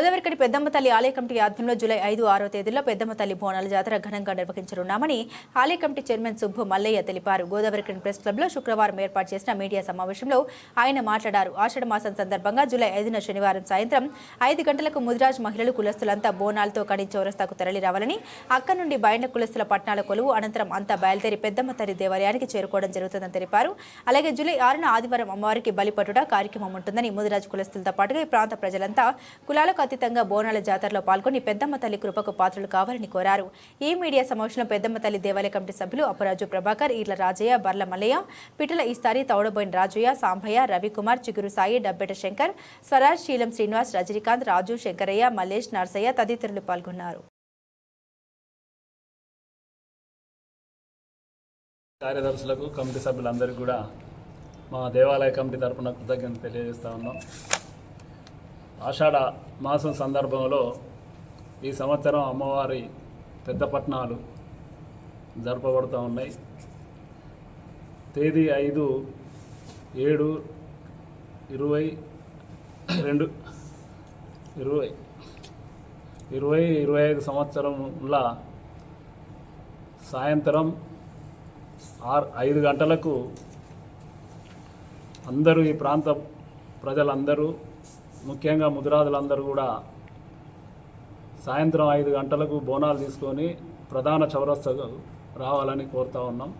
గోదావరికని పెద్దమ్మ తల్లి ఆలయ కమిటీ ఆధ్వర్యంలో జూలై 5, 6 తేదీల్లో పెద్దమ్మ తల్లి బోనాల జాతర ఘనంగా నిర్వహించనున్నామని ఆలయ కమిటీ చైర్మన్ సుబ్బు మల్లయ్య తెలిపారు. గోదావరికని ప్రెస్ క్లబ్లో శుక్రవారం ఏర్పాటు చేసిన మీడియా సమావేశంలో ఆయన మాట్లాడారు. ఆషాఢ మాసం సందర్భంగా జూలై 5న శనివారం సాయంత్రం 5 గంటలకు ముదిరాజ్ మహిళలు కులస్తులంతా బోనాలతో కడి చౌరస్తాకు తరలి రావాలని, అక్కడి నుండి బయట కులస్తుల పట్నాల కొలువు అనంతరం అంతా బయలుదేరి పెద్దమ్మ తల్లి దేవాలయానికి చేరుకోవడం జరుగుతుందని తెలిపారు. అలాగే జూలై 6న ఆదివారం అమ్మవారికి బలిపట్టుట కార్యక్రమం ఉంటుందని, ముదిరాజ్ కులస్తులతో పాటుగా ఈ ప్రాంత ప్రజలంతా కులాలకు అతీతంగా బోనాల జాతరలో పాల్గొని పెద్దమ్మ తల్లి కృపకు పాత్రలు కావాలని కోరారు. ఈ మీడియా సమావేశంలో పెద్దమ్మ తల్లి దేవాలయ కమిటీ సభ్యులు అప్పరాజు ప్రభాకర్, ఈర్ల రాజయ్య, బర్ల మల్లయ్య, పిటల ఈస్తారి, తౌడబోయిన రాజయ్య, సాంభయ్య, రవికుమార్, చిగురు సాయి, డబ్బెట శంకర్, స్వరాజ్, శీలం శ్రీనివాస్, రజనీకాంత్, రాజు, శంకరయ్య, మల్లేష్, నర్సయ్య తదితరులు పాల్గొన్నారు. కార్యదర్శులకు, కమిటీ సభ్యులందరికీ కూడా మా దేవాలయ కమిటీ తరపున కృతజ్ఞతలు తెలియజేస్తా ఉన్నాం. ఆషాఢ మాసం సందర్భంలో ఈ సంవత్సరం అమ్మవారి పెద్ద పట్నాలు జరపబడుతూ ఉన్నాయి. తేదీ 5, 7, 20, 25 సంవత్సరంలో సాయంత్రం 5 గంటలకు అందరూ, ఈ ప్రాంత ప్రజలందరూ, ముఖ్యంగా ముదిరాజులందరూ కూడా సాయంత్రం 5 గంటలకు బోనాలు తీసుకొని ప్రధాన చౌరస్తాకు రావాలని కోరుతా ఉన్నాం.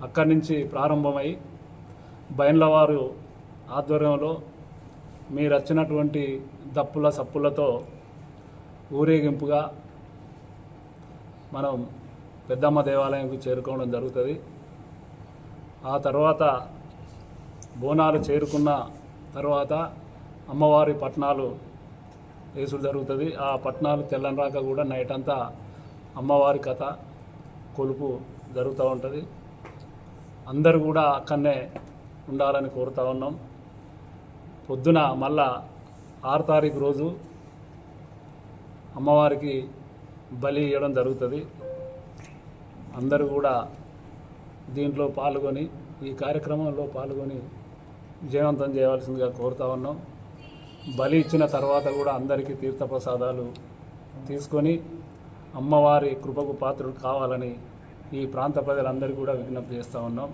అక్కడి నుంచి ప్రారంభమై బైన్లవారు ఆధ్వర్యంలో మీరు వచ్చినటువంటి దప్పుల సప్పులతో ఊరేగింపుగా మనం పెద్దమ్మ దేవాలయంకు చేరుకోవడం జరుగుతుంది. ఆ తర్వాత బోనాలు చేరుకున్న తర్వాత అమ్మవారి పట్నాలు వేసుడు జరుగుతుంది. ఆ పట్నాలు తెల్లనరాక కూడా నైట్ అంతా అమ్మవారి కథ కొలుపు జరుగుతూ ఉంటుంది. అందరూ కూడా అక్కడనే ఉండాలని కోరుతా ఉన్నాం. పొద్దున మళ్ళా 6 తారీఖు రోజు అమ్మవారికి బలి ఇవ్వడం జరుగుతుంది. అందరూ కూడా దీంట్లో పాల్గొని, ఈ కార్యక్రమంలో పాల్గొని విజయవంతం చేయవలసిందిగా కోరుతా ఉన్నాం. బలి ఇచ్చిన తర్వాత కూడా అందరికీ తీర్థప్రసాదాలు తీసుకొని అమ్మవారి కృపకు పాత్రలు కావాలని ఈ ప్రాంత ప్రజలందరికీ కూడా విజ్ఞప్తి చేస్తూ ఉన్నాం.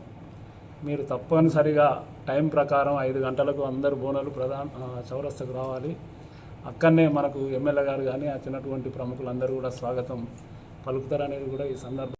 మీరు తప్పనిసరిగా టైం ప్రకారం 5 గంటలకు అందరు బోనాలు చౌరస్తకు రావాలి. అక్కడనే మనకు ఎమ్మెల్యే గారు కానీ వచ్చినటువంటి ప్రముఖులందరూ కూడా స్వాగతం పలుకుతారనేది కూడా ఈ సందర్భం